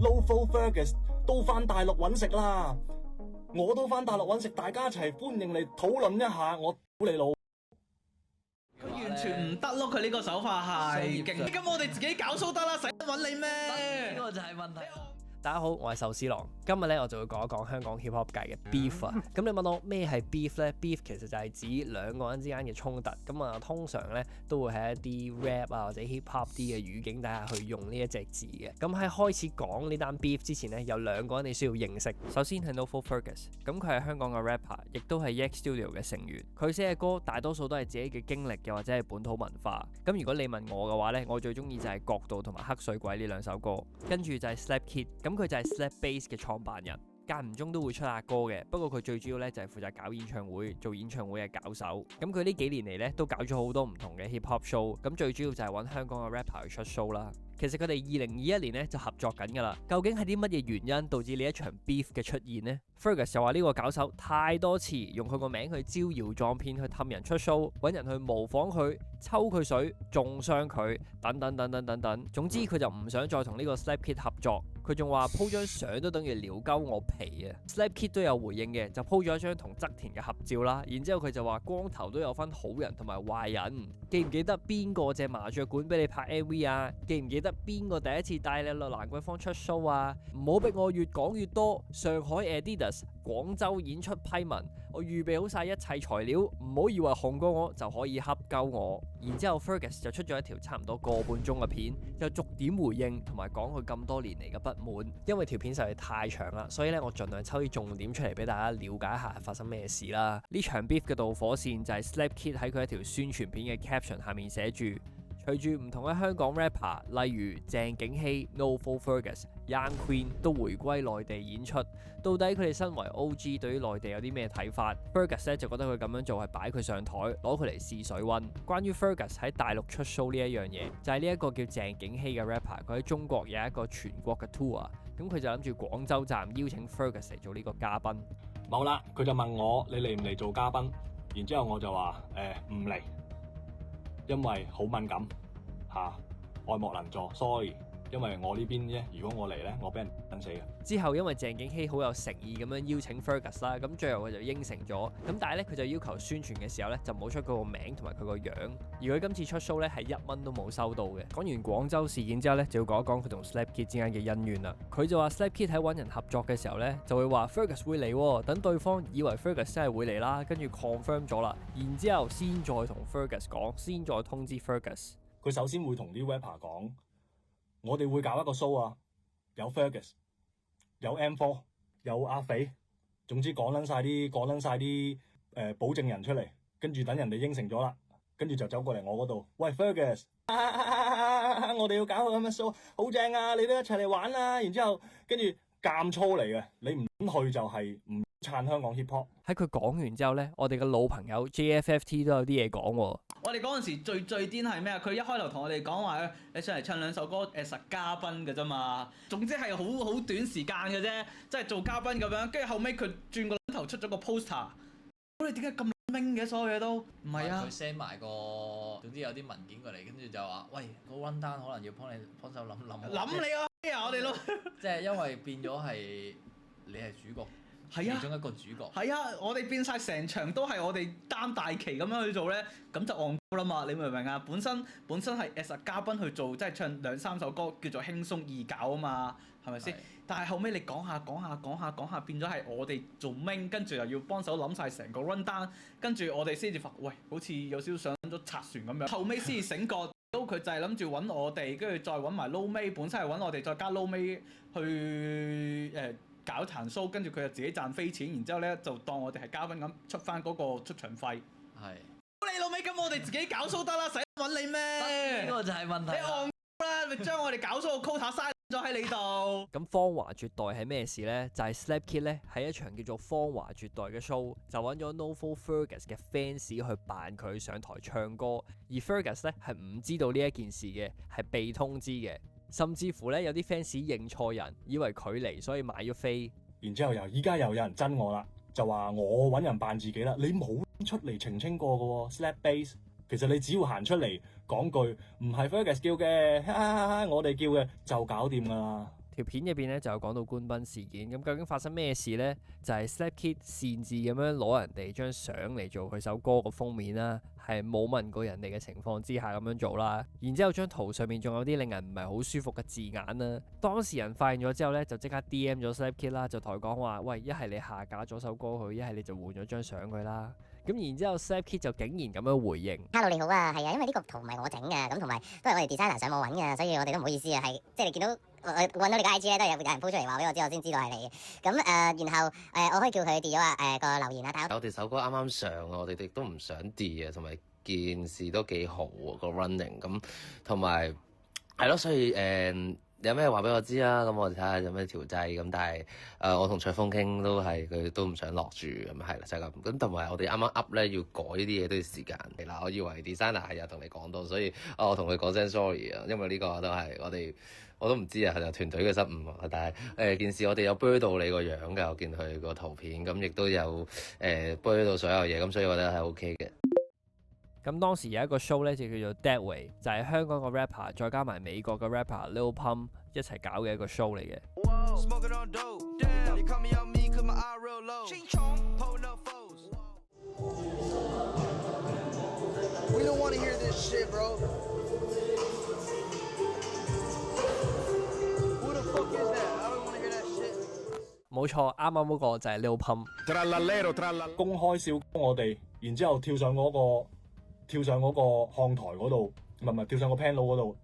Lowful Fergus 都返大陸揾食啦，我都返大陸揾食，大家一齊歡迎嚟討論一下，我屌你老！佢完全唔得咯，佢呢個手法係勁。咁我哋自己搞 show 得啦，使乜揾你咩？呢個就係問題。大家好，我係壽司郎。今日咧我就會講一講香港 hip hop 界嘅 beef 啊。咁你問我咩係 beef 咧 ？beef 其實就係指兩個人之間嘅衝突。咁啊，通常咧都會喺一啲 rap 啊或者 hip hop 啲嘅語境底下去用呢一隻字嘅。咁喺開始講呢單 beef 之前咧，有兩個人你需要認識。首先係 Lowful Fergus，咁佢係香港嘅 rapper，亦都係 Yak Studio 嘅成員。佢寫嘅歌大多數都係自己嘅經歷，又或者係本土文化。咁如果你問我嘅話咧，我最中意就係《角度》同埋《黑水鬼》呢兩首歌。跟住就係 Slap Kid，咁佢就係 Slap Bass 嘅創辦人。間唔中都會出下歌嘅，不過佢最主要咧就係負責搞演唱會，做演唱會嘅搞手。咁佢呢幾年嚟咧都搞咗好多唔同嘅 hip hop show，咁最主要就係揾香港嘅 rapper 去出 show 啦。其實佢哋2021年咧就合作緊㗎啦。究竟係啲乜嘢原因導致呢一場 beef 嘅出現呢？ Fergus 就話呢個搞手太多次用佢個名去招搖撞騙，去氹人出 show， 揾人去模仿佢，抽佢水，中傷佢，等等等等等等。總之佢就唔想再同呢個 Slap Kid 合作。佢仲話鋪張相都等於撩鳩我皮啊！ Slap Kid 都有回應嘅，就鋪咗一張同側田嘅合照啦。然之後佢就話光頭都有分好人同埋壞人。記唔記得邊個借麻雀館俾你拍 MV 啊？記唔記得邊個第一次帶你落蘭桂坊出 show 啊？唔好逼我越講越多。上海 Adidas 廣州演出批文，我預備好晒一切材料，唔好以為紅過我就可以恰鳩我。然之後 Fergus 就出咗一條差唔多個半鐘嘅片，就逐點回應同埋講佢咁多年嚟嘅不滿。因為條片實在太長啦，所以咧我盡量抽啲重點出嚟俾大家了解一下發生咩事啦。呢場 beef 嘅導火線就係 Slap Kid 喺佢一條宣傳片嘅 caption 下面寫住：隨住唔同嘅香港 rapper， 例如鄭景希、Lowful Fergus、Young Queen 都回歸內地演出，到底佢哋身為 OG 對於內地有啲咩睇法？ Fergus 咧就覺得佢咁樣做係擺佢上台，攞佢嚟試水溫。關於 Fergus 喺大陸出 show 呢一樣嘢，就係呢一個叫鄭景希嘅 rapper， 佢喺中國有一個全國嘅 tour， 咁佢就諗住廣州站邀請 Fergus 嚟做呢個嘉賓。冇啦，佢就問我你嚟唔嚟做嘉賓？然之後我就話唔嚟，因為好敏感嚇，愛莫能助 ，sorry。因為我呢邊咧，如果我嚟咧，我俾人等死嘅。之後因為鄭景希好有誠意咁樣邀請 Fergus 啦，咁最後佢就應承咗。咁但係咧佢就要求宣傳嘅時候咧就冇出佢個名同埋佢個樣。而佢今次出 show 咧係1蚊都冇收到嘅。講完廣州事件之後咧，就要講一講佢同 Slap Kid 之間嘅恩怨啦。佢就話 Slap Kid 喺揾人合作嘅時候咧，就會話 Fergus 會嚟喎，等對方以為 Fergus 真係會嚟啦，跟住 confirm 咗啦，然之後先再同 Fergus 講，先再通知 Fergus。佢首先會同啲 rapper 講。我哋會搞一個 show 啊，有 Fergus， 有 M4， 有阿肥，總之講撚晒啲保證人出嚟，跟住等人哋應承咗啦，跟住就走過嚟我嗰度，喂 Fergus， 我哋要搞個咁嘅 show， 好正啊，你都一齊嚟玩啦，然之後跟住監粗嚟嘅，你唔去就係唔撐香港 hip hop。喺佢講完之後呢，我哋嘅老朋友 JFFT 都有啲嘢講喎。我哋嗰陣時最癲係咩啊？佢一開頭同我哋講話，你上嚟唱兩首歌實嘉賓嘅啫嘛。總之係好短時間嘅啫，即係做嘉賓咁樣。跟住後尾佢轉個頭出咗個 poster。我哋點解咁明嘅？所有嘢都唔係啊！佢 send 埋個，總之有啲文件過嚟，跟住就話：喂，個 run down 可能要幫手諗。諗你啊！我哋都即係因為變咗係你係主角。係啊，其中一個主角。係啊，我哋變晒成場都係我哋擔大旗咁樣去做咧，咁就戇鳩啦嘛！你明唔明啊？本身係 as a 嘉賓去做，即係唱2-3首歌叫做輕鬆易搞啊嘛，係咪先？但係後尾你講下變咗係我哋做 main， 跟住又要幫手諗晒成個 run down， 跟住我哋先至發喂，好似有少少上咗賊船咁樣。後尾先至醒覺，都佢就係諗住揾我哋，跟住再揾埋 low 尾，本身係揾我哋再加 low 尾去搞彈 show， 跟住佢就自己賺飛錢，然之後咧就當我哋係嘉賓咁出翻嗰個出場費。係。你老味咁，我哋自己搞 show 得啦，使揾你咩？呢個就係問題。你戇啦，咪將我哋搞 show 個 quota 嘥咗喺你度。咁芳華絕代係咩事呢？就係 Slap Kid 咧喺一場叫做芳華絕代嘅 show， 就揾咗 Lowful Fergus 嘅 fans 去扮佢上台唱歌，而 Fergus 咧係唔知道呢一件事嘅，係被通知嘅。甚至乎咧有啲 fans 認錯人，以為佢嚟，所以買咗飛。然之後依家又有人憎我啦，就話我揾人扮自己啦。你冇出嚟澄清過嘅喎 ，Slap Bass。其實你只要行出嚟講句唔係 Fergus 叫嘅，我哋叫嘅就搞掂㗎啦。條片入邊咧就有講到官賓事件，咁究竟發生咩事呢？就係 Slap Kid 擅自咁樣攞人哋張相嚟做佢首歌個封面啦，係冇問過人哋嘅情況之下咁樣做啦。然之後張圖上面仲有啲令人唔係好舒服嘅字眼啦。當事人發現咗之後咧，就即刻 DM 咗 Slap Kid 啦，就同佢講話：喂，一係你下架咗首歌佢，一係你就換咗張相佢啦。咁然之後 Slap Kid 就竟然咁樣回應 Hello 你好啊，係啊，因為呢個圖唔係我整嘅，咁同埋都係我哋 designer 上網揾嘅，所以我哋都唔好意思啊，係即係你見到我揾到你個 IG 咧，都係有人 po 出嚟話俾我知，我先知道係你嘅。咁然後我可以叫佢 delete 咗個留言啊，但係我哋首歌啱啱上啊，我哋亦都唔想 delete 啊，同埋件事都幾好喎個 running 咁，同埋係咯，所以有咩話俾我知啊？咁我哋睇下有咩調劑咁，但係我同卓峰傾都係佢都唔想落住咁係啦，就係咁。咁同埋我哋啱啱 up 咧要改呢啲嘢都要時間。嗱，我以為 designer 係有同你講到，所以我同佢講聲 sorry 啊，因為呢個都係我都唔知啊，係團隊嘅失誤啊。但係件事我哋有 blur 到你個樣㗎，我見佢個圖片咁，亦都有blur 到所有嘢，咁所以我覺得係 OK 嘅。咁當時有一個 show 咧就叫做 Deadway， 就係香港個 rapper 再加埋美國嘅 rapper Lil Pump 一齊搞嘅一個 show 嚟嘅。冇錯，啱啱嗰個就係 Lil Pump。公開笑我哋，然之後跳上嗰個看台嗰度，唔係跳上個 panel 嗰度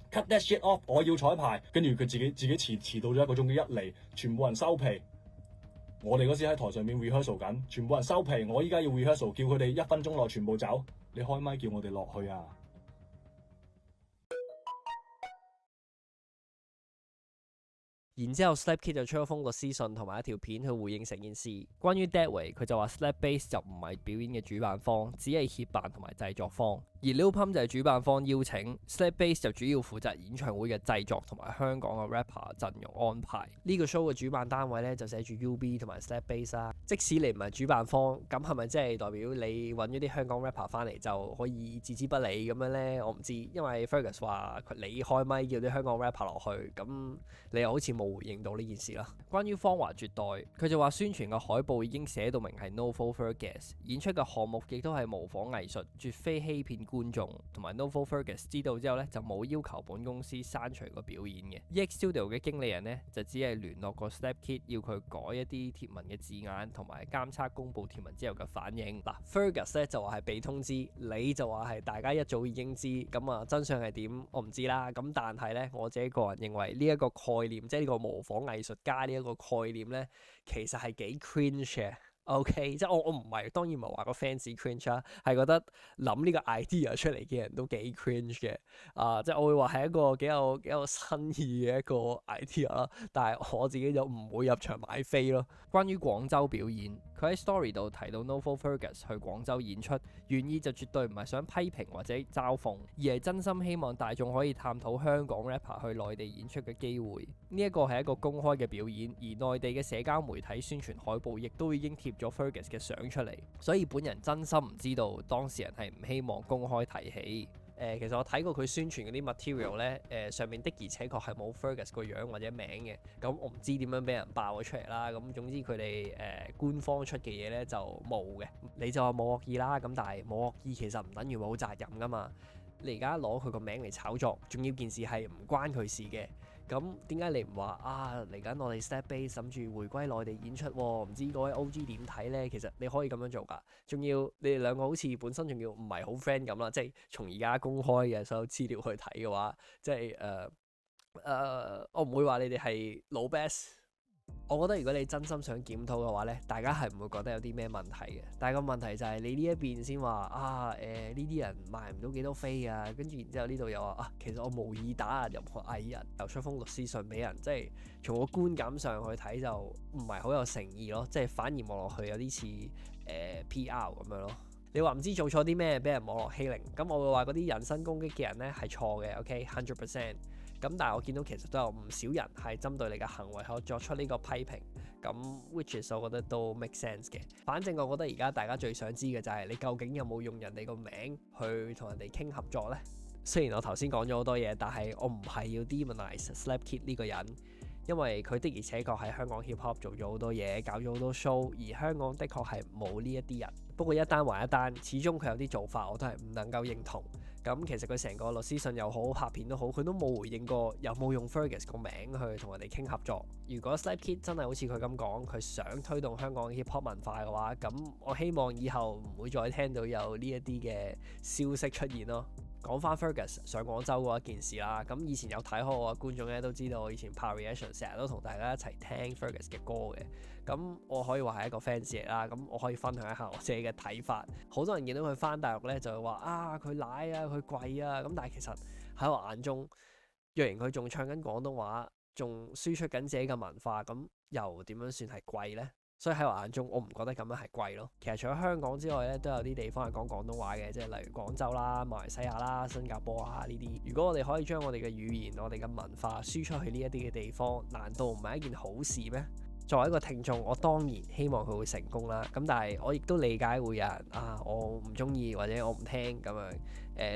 cut that shit off， 我要彩排，跟住佢自己遲到咗1個鐘，佢一嚟，全部人收皮。我哋嗰時喺台上面 rehearsal 緊，全部人收皮。我依家要 rehearsal， 叫佢哋1分鐘內全部走。你開麥叫我哋落去啊！然之後 Slap Kid 就出咗封律師信同埋一條片去回應成件事。關於 Deadway， 佢就話 Slap Bass 就唔係表演嘅主辦方，只係協辦同埋製作方。而 Lil Pump 就係主辦方邀請 Slap Bass 就主要負責演唱會嘅製作同埋香港嘅 rapper 陣容安排。呢個 show 嘅主辦單位咧就寫住 UB 同埋 Slap Bass 啦。即使你唔係主辦方，咁係咪即係代表你揾咗啲香港 rapper 翻嚟就可以置之不理咁樣咧？我唔知，因為 Fergus 話你開咪叫啲香港 rapper 落去，咁你又好似冇回應到呢件事啦。關於芳華絕代，佢就話宣傳嘅海報已經寫到明係 Novo Fergus， 演出嘅項目亦都係模仿藝術，絕非欺騙觀眾。同埋 Novo Fergus 知道之後咧，就冇要求本公司刪除個表演嘅。EX Studio 嘅經理人咧，就只係聯絡過 Slap Kid， 要佢改一啲貼文嘅字眼，同埋監測公佈貼文之後嘅反應。嗱，Fergus 咧就話係被通知，你就話係大家一早已經知，咁啊真相係點我唔知啦。咁但係咧，我自己個人認為呢一個概念，即係呢個模仿藝術家呢一個概念咧，其實係幾 cringe 嘅。OK， 即係我唔係，當然唔係話個 fans cringe 啦，係覺得諗呢個 idea 出嚟嘅人都幾 cringe 嘅。即係我會話係一個幾有新意嘅一個 idea 啦。但係我自己就唔會入場買飛咯。關於廣州表演，佢喺 story 度提到 Novo Fergus 去廣州演出，原意就絕對唔係想批評或者嘲諷，而係真心希望大眾可以探討香港 rapper 去內地演出嘅機會。呢一個係一個公開嘅表演，而內地嘅社交媒體宣傳海報亦都已經貼咗 Fergus 嘅相出嚟，所以本人真心唔知道當事人係唔希望公開提起。其實我睇過佢宣傳嗰啲 material 咧，上面的而且確係冇 Fergus 個樣或者名嘅，咁我唔知點樣俾人爆咗出嚟啦。咁總之佢哋官方出嘅嘢咧就冇嘅。你就話冇惡意啦，咁但係冇惡意其實唔等於冇責任噶嘛。你而家攞佢個名嚟炒作，仲要件事係唔關佢事嘅。咁點解你唔話嚟緊我哋 Slap Bass 諗住回歸內地演出喎？唔知嗰位 OG 點睇呢？其實你可以咁樣做㗎，仲要你哋兩個好似本身仲要唔係好 friend 咁啦，即係從而家公開嘅所有資料去睇嘅話，即係我唔會話你哋係老 best。我覺得如果你真心想檢討嘅話咧，大家係唔會覺得有啲咩問題嘅。但係個問題就係你呢一邊先話呢啲人賣唔到幾多飛啊，跟住然之後呢度又話其實我無意打壓任何藝人，又出封律師信俾人，即係從個觀感上去睇就唔係好有誠意咯，即係反而望落去有啲似PR 咁樣咯。你話唔知做錯啲咩俾人網絡欺凌，咁我會話嗰啲人身攻擊嘅人咧係錯嘅 ，OK 100%。咁但係我見到其實都有唔少人係針對你嘅行為去作出呢個批評，咁 which is 我覺得都 make sense 嘅。反正我覺得而家大家最想知嘅就係你究竟有冇用人哋個名去同人哋傾合作呢？雖然我頭先講咗好多嘢，但係我唔係要 demonize Slap Kid 呢個人，因為佢的而且確喺香港 hip hop 做咗好多嘢，搞咗好多 show，而香港的確係冇呢一啲人。不過一單還一單，始終佢有啲做法我都係唔能夠認同。咁其實佢成個律師信又好，拍片都好，佢都冇回應過有冇用 Fergus 個名去同人哋傾合作。如果 Slipe Kid 真係好似佢咁講，佢想推動香港 hip hop 文化嘅話，咁我希望以後唔會再聽到有呢一啲嘅消息出現咯。講翻 Fergus 上廣州嗰一件事啦，咁以前有睇開我嘅觀眾咧都知道，我以前拍 reaction 成日都同大家一齊聽 Fergus 嘅歌嘅，咁我可以話係一個 fans 嚟啦，咁我可以分享一下我自己嘅睇法。好多人見到佢翻大陸咧就會話啊佢奶啊佢貴啊，咁但係其實喺我眼中，若然佢仲唱緊廣東話，仲輸出緊自己嘅文化，咁又點樣算係貴呢？所以喺我眼中，我唔覺得咁樣係貴咯。其實除咗香港之外咧，都有啲地方係講廣東話嘅，即係例如廣州啦、馬來西亞啦、新加坡啊呢啲。如果我哋可以將我哋嘅語言、我哋嘅文化輸出去呢一啲嘅地方，難道唔係一件好事咩？作為一個聽眾，我當然希望佢會成功啦。咁但係我亦都理解會有人啊，我唔中意或者我唔聽咁樣。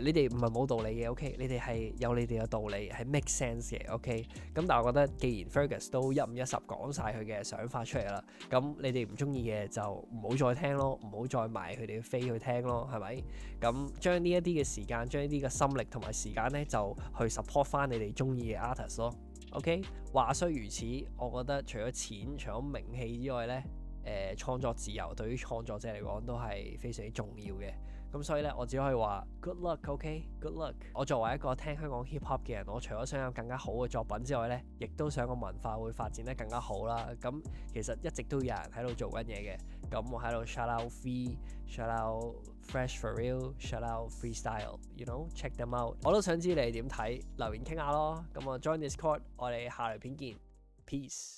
你哋唔係冇道理嘅，OK？你哋係有你哋嘅道理，係 make sense 嘅，OK？咁但係我覺得，既然 Fergus 都一五一十講晒佢嘅想法出嚟啦，咁你哋唔中意嘅就唔好再聽咯，唔好再買佢哋嘅飛去聽咯，係咪？咁將呢一啲嘅時間，將呢啲嘅心力同埋時間咧，就去 support 翻你哋中意嘅 artist 咯。OK，話雖如此，我覺得除咗錢、除咗名氣之外咧，創作自由對於創作者嚟講都係非常之重要嘅。咁所以咧，我只可以話 good luck，OK，good luck。我作為一個聽香港 hip hop 嘅人，我除咗想有更加好嘅作品之外咧，亦都想個文化會發展得更加好啦。咁其實一直都有人喺度做緊嘢嘅。咁我喺度 shout out Free，shout out Fresh for Real，shout out Freestyle，you know，check them out。我都想知你哋點睇，留言傾下咯。咁我 join Discord，我哋下條片見，peace。